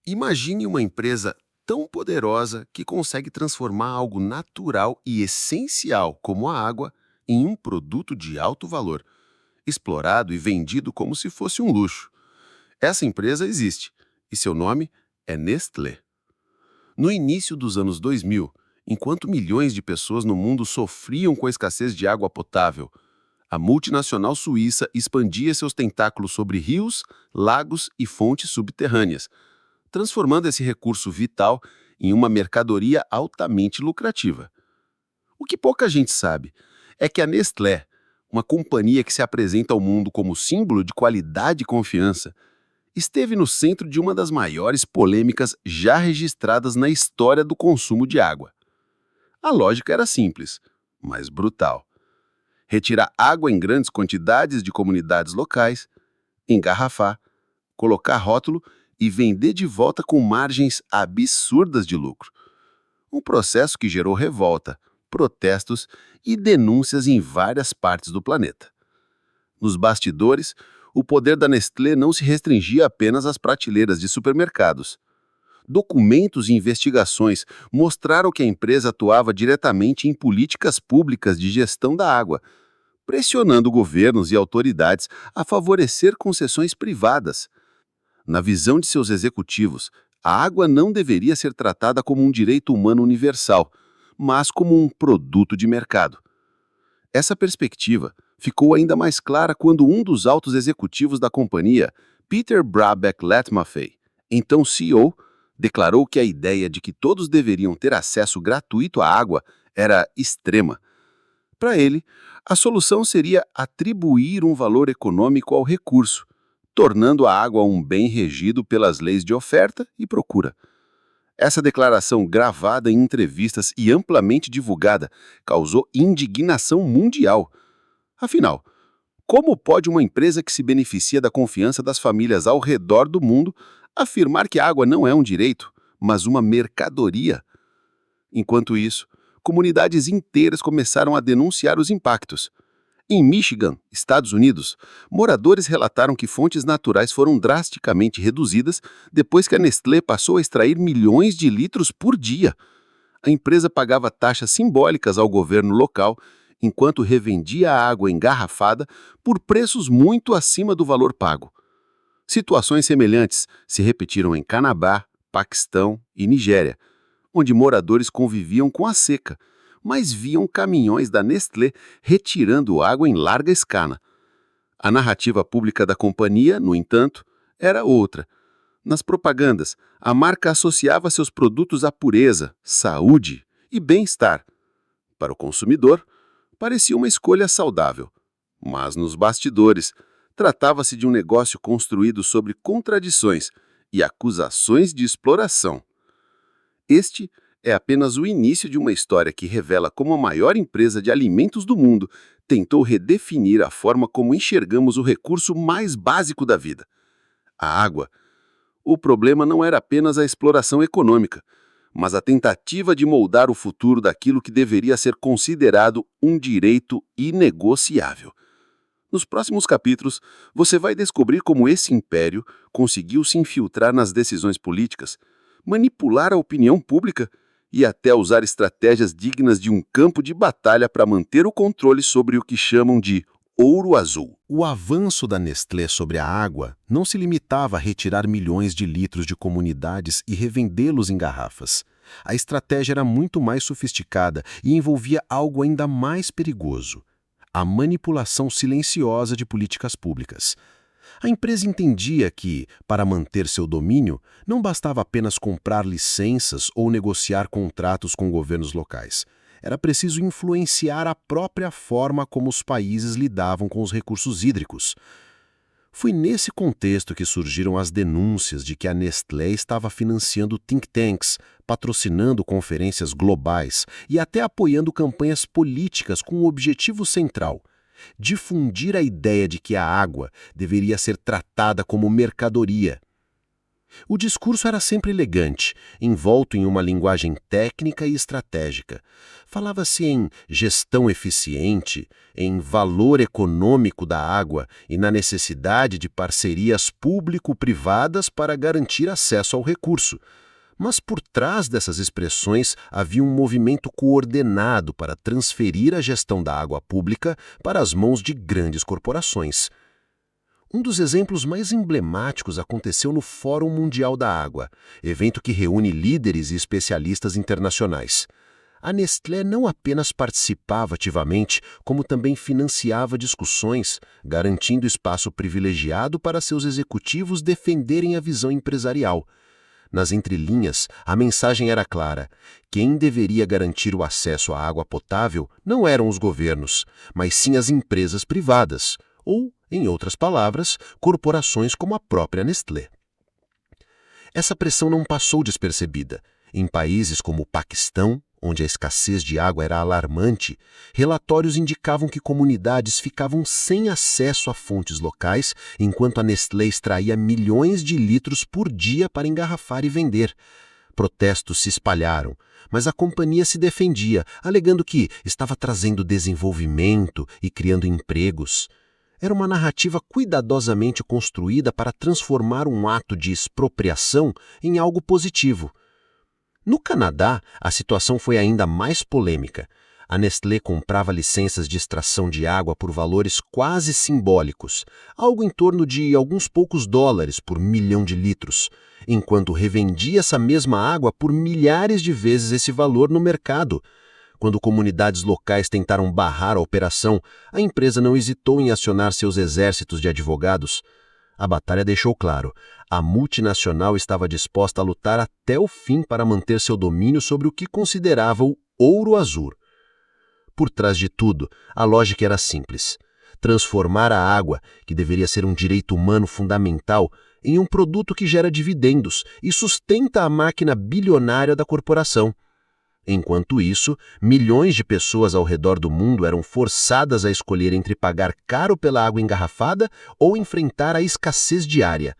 Imagine uma empresa tão poderosa que consegue transformar algo natural e essencial como a água em um produto de alto valor, explorado e vendido como se fosse um luxo. Essa empresa existe e seu nome é Nestlé. No início dos anos 2000, enquanto milhões de pessoas no mundo sofriam com a escassez de água potável, a multinacional suíça expandia seus tentáculos sobre rios, lagos e fontes subterrâneas, transformando esse recurso vital em uma mercadoria altamente lucrativa. O que pouca gente sabe é que a Nestlé, uma companhia que se apresenta ao mundo como símbolo de qualidade e confiança, esteve no centro de uma das maiores polêmicas já registradas na história do consumo de água. A lógica era simples, mas brutal. Retirar água em grandes quantidades de comunidades locais, engarrafar, colocar rótulo e vender de volta com margens absurdas de lucro. Um processo que gerou revolta, protestos e denúncias em várias partes do planeta. Nos bastidores, o poder da Nestlé não se restringia apenas às prateleiras de supermercados. Documentos e investigações mostraram que a empresa atuava diretamente em políticas públicas de gestão da água, pressionando governos e autoridades a favorecer concessões privadas. Na visão de seus executivos, a água não deveria ser tratada como um direito humano universal, mas como um produto de mercado. Essa perspectiva ficou ainda mais clara quando um dos altos executivos da companhia, Peter Brabeck-Letmaffei, então CEO, declarou que a ideia de que todos deveriam ter acesso gratuito à água era extrema. Para ele, a solução seria atribuir um valor econômico ao recurso, tornando a água um bem regido pelas leis de oferta e procura. Essa declaração, gravada em entrevistas e amplamente divulgada, causou indignação mundial. Afinal, como pode uma empresa que se beneficia da confiança das famílias ao redor do mundo afirmar que a água não é um direito, mas uma mercadoria? Enquanto isso, comunidades inteiras começaram a denunciar os impactos. Em Michigan, Estados Unidos, moradores relataram que fontes naturais foram drasticamente reduzidas depois que a Nestlé passou a extrair milhões de litros por dia. A empresa pagava taxas simbólicas ao governo local, enquanto revendia a água engarrafada por preços muito acima do valor pago. Situações semelhantes se repetiram em Canadá, Paquistão e Nigéria, onde moradores conviviam com a seca, mas viam caminhões da Nestlé retirando água em larga escala. A narrativa pública da companhia, no entanto, era outra. Nas propagandas, a marca associava seus produtos à pureza, saúde e bem-estar. Para o consumidor, parecia uma escolha saudável. Mas nos bastidores, tratava-se de um negócio construído sobre contradições e acusações de exploração. Este é apenas o início de uma história que revela como a maior empresa de alimentos do mundo tentou redefinir a forma como enxergamos o recurso mais básico da vida, a água. O problema não era apenas a exploração econômica, mas a tentativa de moldar o futuro daquilo que deveria ser considerado um direito inegociável. Nos próximos capítulos, você vai descobrir como esse império conseguiu se infiltrar nas decisões políticas, manipular a opinião pública e até usar estratégias dignas de um campo de batalha para manter o controle sobre o que chamam de ouro azul. O avanço da Nestlé sobre a água não se limitava a retirar milhões de litros de comunidades e revendê-los em garrafas. A estratégia era muito mais sofisticada e envolvia algo ainda mais perigoso: a manipulação silenciosa de políticas públicas. A empresa entendia que, para manter seu domínio, não bastava apenas comprar licenças ou negociar contratos com governos locais. Era preciso influenciar a própria forma como os países lidavam com os recursos hídricos. Foi nesse contexto que surgiram as denúncias de que a Nestlé estava financiando think tanks, patrocinando conferências globais e até apoiando campanhas políticas com o objetivo central: difundir a ideia de que a água deveria ser tratada como mercadoria. O discurso era sempre elegante, envolto em uma linguagem técnica e estratégica. Falava-se em gestão eficiente, em valor econômico da água e na necessidade de parcerias público-privadas para garantir acesso ao recurso. Mas por trás dessas expressões havia um movimento coordenado para transferir a gestão da água pública para as mãos de grandes corporações. Um dos exemplos mais emblemáticos aconteceu no Fórum Mundial da Água, evento que reúne líderes e especialistas internacionais. A Nestlé não apenas participava ativamente, como também financiava discussões, garantindo espaço privilegiado para seus executivos defenderem a visão empresarial. Nas entrelinhas, a mensagem era clara: quem deveria garantir o acesso à água potável não eram os governos, mas sim as empresas privadas, ou, em outras palavras, corporações como a própria Nestlé. Essa pressão não passou despercebida. Em países como o Paquistão, onde a escassez de água era alarmante, relatórios indicavam que comunidades ficavam sem acesso a fontes locais, enquanto a Nestlé extraía milhões de litros por dia para engarrafar e vender. Protestos se espalharam, mas a companhia se defendia, alegando que estava trazendo desenvolvimento e criando empregos. Era uma narrativa cuidadosamente construída para transformar um ato de expropriação em algo positivo. No Canadá, a situação foi ainda mais polêmica. A Nestlé comprava licenças de extração de água por valores quase simbólicos, algo em torno de alguns poucos dólares por milhão de litros, enquanto revendia essa mesma água por milhares de vezes esse valor no mercado. Quando comunidades locais tentaram barrar a operação, a empresa não hesitou em acionar seus exércitos de advogados. A batalha deixou claro: a multinacional estava disposta a lutar até o fim para manter seu domínio sobre o que considerava o ouro azul. Por trás de tudo, a lógica era simples: transformar a água, que deveria ser um direito humano fundamental, em um produto que gera dividendos e sustenta a máquina bilionária da corporação. Enquanto isso, milhões de pessoas ao redor do mundo eram forçadas a escolher entre pagar caro pela água engarrafada ou enfrentar a escassez diária.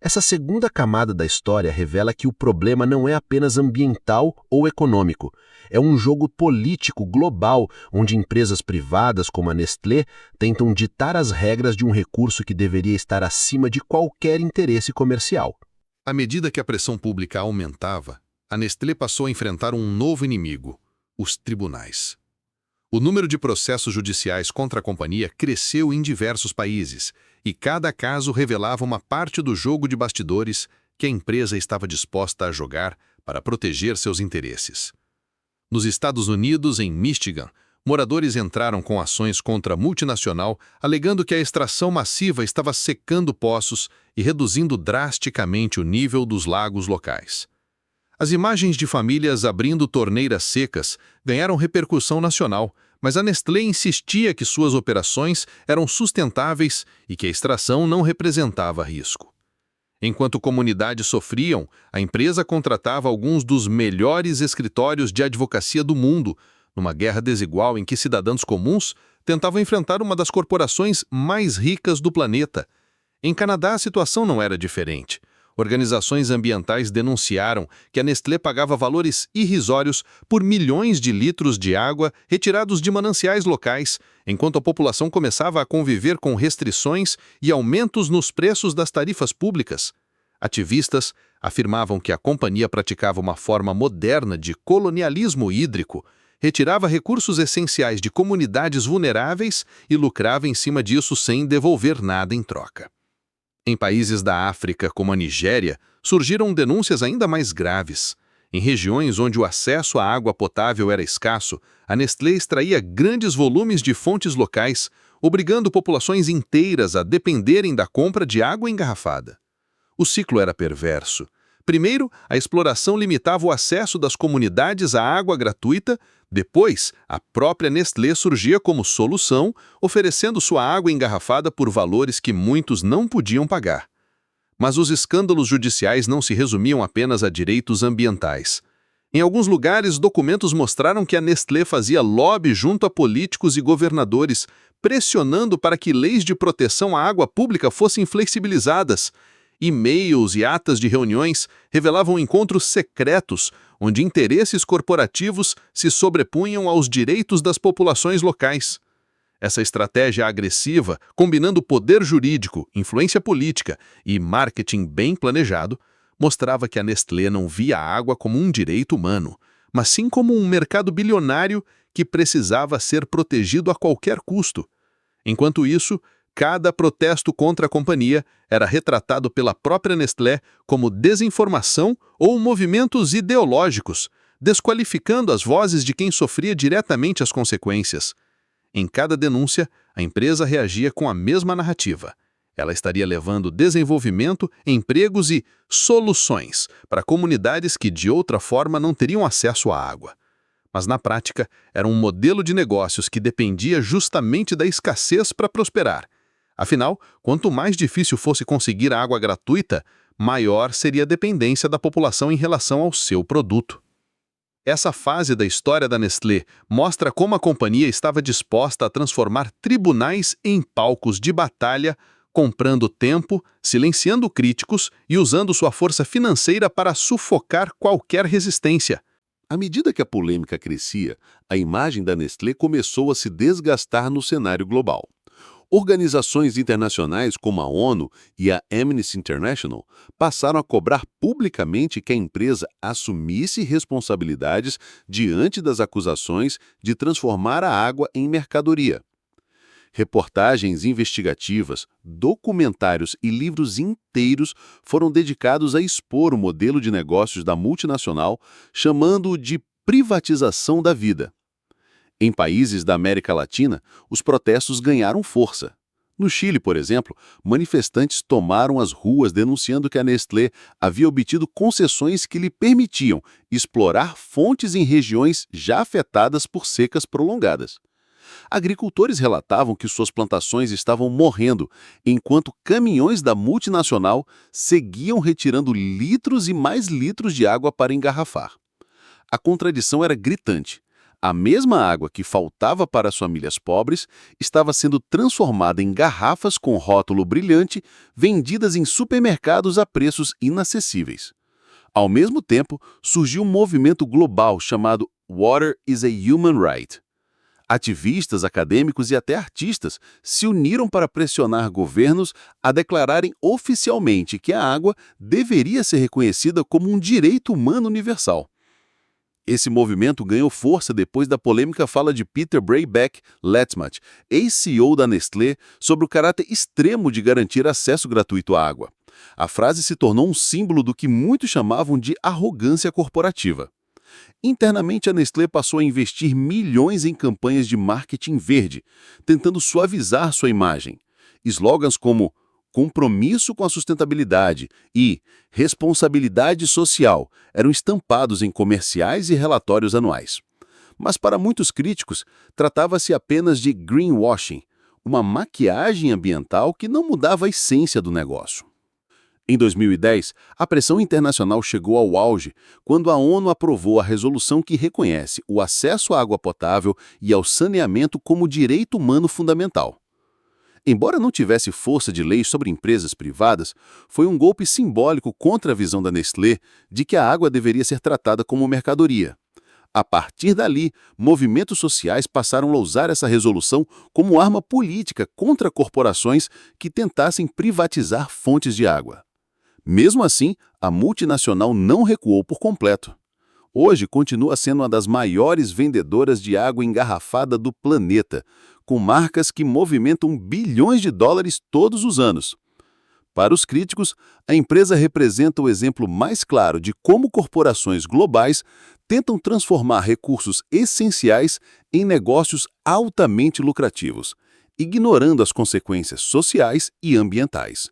Essa segunda camada da história revela que o problema não é apenas ambiental ou econômico. É um jogo político global, onde empresas privadas como a Nestlé tentam ditar as regras de um recurso que deveria estar acima de qualquer interesse comercial. À medida que a pressão pública aumentava, a Nestlé passou a enfrentar um novo inimigo: os tribunais. O número de processos judiciais contra a companhia cresceu em diversos países, e cada caso revelava uma parte do jogo de bastidores que a empresa estava disposta a jogar para proteger seus interesses. Nos Estados Unidos, em Michigan, moradores entraram com ações contra a multinacional, alegando que a extração massiva estava secando poços e reduzindo drasticamente o nível dos lagos locais. As imagens de famílias abrindo torneiras secas ganharam repercussão nacional, mas a Nestlé insistia que suas operações eram sustentáveis e que a extração não representava risco. Enquanto comunidades sofriam, a empresa contratava alguns dos melhores escritórios de advocacia do mundo, numa guerra desigual em que cidadãos comuns tentavam enfrentar uma das corporações mais ricas do planeta. Em Canadá, a situação não era diferente. Organizações ambientais denunciaram que a Nestlé pagava valores irrisórios por milhões de litros de água retirados de mananciais locais, enquanto a população começava a conviver com restrições e aumentos nos preços das tarifas públicas. Ativistas afirmavam que a companhia praticava uma forma moderna de colonialismo hídrico, retirava recursos essenciais de comunidades vulneráveis e lucrava em cima disso sem devolver nada em troca. Em países da África, como a Nigéria, surgiram denúncias ainda mais graves. Em regiões onde o acesso à água potável era escasso, a Nestlé extraía grandes volumes de fontes locais, obrigando populações inteiras a dependerem da compra de água engarrafada. O ciclo era perverso. Primeiro, a exploração limitava o acesso das comunidades à água gratuita. Depois, a própria Nestlé surgia como solução, oferecendo sua água engarrafada por valores que muitos não podiam pagar. Mas os escândalos judiciais não se resumiam apenas a direitos ambientais. Em alguns lugares, documentos mostraram que a Nestlé fazia lobby junto a políticos e governadores, pressionando para que leis de proteção à água pública fossem flexibilizadas. E-mails e atas de reuniões revelavam encontros secretos, onde interesses corporativos se sobrepunham aos direitos das populações locais. Essa estratégia agressiva, combinando poder jurídico, influência política e marketing bem planejado, mostrava que a Nestlé não via a água como um direito humano, mas sim como um mercado bilionário que precisava ser protegido a qualquer custo. Enquanto isso, cada protesto contra a companhia era retratado pela própria Nestlé como desinformação ou movimentos ideológicos, desqualificando as vozes de quem sofria diretamente as consequências. Em cada denúncia, a empresa reagia com a mesma narrativa. Ela estaria levando desenvolvimento, empregos e soluções para comunidades que, de outra forma, não teriam acesso à água. Mas, na prática, era um modelo de negócios que dependia justamente da escassez para prosperar. Afinal, quanto mais difícil fosse conseguir a água gratuita, maior seria a dependência da população em relação ao seu produto. Essa fase da história da Nestlé mostra como a companhia estava disposta a transformar tribunais em palcos de batalha, comprando tempo, silenciando críticos e usando sua força financeira para sufocar qualquer resistência. À medida que a polêmica crescia, a imagem da Nestlé começou a se desgastar no cenário global. Organizações internacionais como a ONU e a Amnesty International passaram a cobrar publicamente que a empresa assumisse responsabilidades diante das acusações de transformar a água em mercadoria. Reportagens investigativas, documentários e livros inteiros foram dedicados a expor o modelo de negócios da multinacional, chamando-o de privatização da vida. Em países da América Latina, os protestos ganharam força. No Chile, por exemplo, manifestantes tomaram as ruas denunciando que a Nestlé havia obtido concessões que lhe permitiam explorar fontes em regiões já afetadas por secas prolongadas. Agricultores relatavam que suas plantações estavam morrendo, enquanto caminhões da multinacional seguiam retirando litros e mais litros de água para engarrafar. A contradição era gritante. A mesma água que faltava para as famílias pobres estava sendo transformada em garrafas com rótulo brilhante, vendidas em supermercados a preços inacessíveis. Ao mesmo tempo, surgiu um movimento global chamado Water is a Human Right. Ativistas, acadêmicos e até artistas se uniram para pressionar governos a declararem oficialmente que a água deveria ser reconhecida como um direito humano universal. Esse movimento ganhou força depois da polêmica fala de Peter Brabeck-Letmatch, ex-CEO da Nestlé, sobre o caráter extremo de garantir acesso gratuito à água. A frase se tornou um símbolo do que muitos chamavam de arrogância corporativa. Internamente, a Nestlé passou a investir milhões em campanhas de marketing verde, tentando suavizar sua imagem. Slogans como compromisso com a sustentabilidade e responsabilidade social eram estampados em comerciais e relatórios anuais. Mas para muitos críticos, tratava-se apenas de greenwashing, uma maquiagem ambiental que não mudava a essência do negócio. Em 2010, a pressão internacional chegou ao auge quando a ONU aprovou a resolução que reconhece o acesso à água potável e ao saneamento como direito humano fundamental. Embora não tivesse força de lei sobre empresas privadas, foi um golpe simbólico contra a visão da Nestlé de que a água deveria ser tratada como mercadoria. A partir dali, movimentos sociais passaram a usar essa resolução como arma política contra corporações que tentassem privatizar fontes de água. Mesmo assim, a multinacional não recuou por completo. Hoje continua sendo uma das maiores vendedoras de água engarrafada do planeta, com marcas que movimentam bilhões de dólares todos os anos. Para os críticos, a empresa representa o exemplo mais claro de como corporações globais tentam transformar recursos essenciais em negócios altamente lucrativos, ignorando as consequências sociais e ambientais.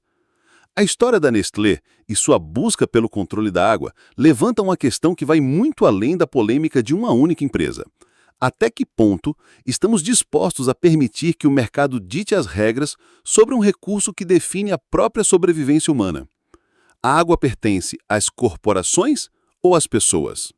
A história da Nestlé e sua busca pelo controle da água levanta uma questão que vai muito além da polêmica de uma única empresa. Até que ponto estamos dispostos a permitir que o mercado dite as regras sobre um recurso que define a própria sobrevivência humana? A água pertence às corporações ou às pessoas?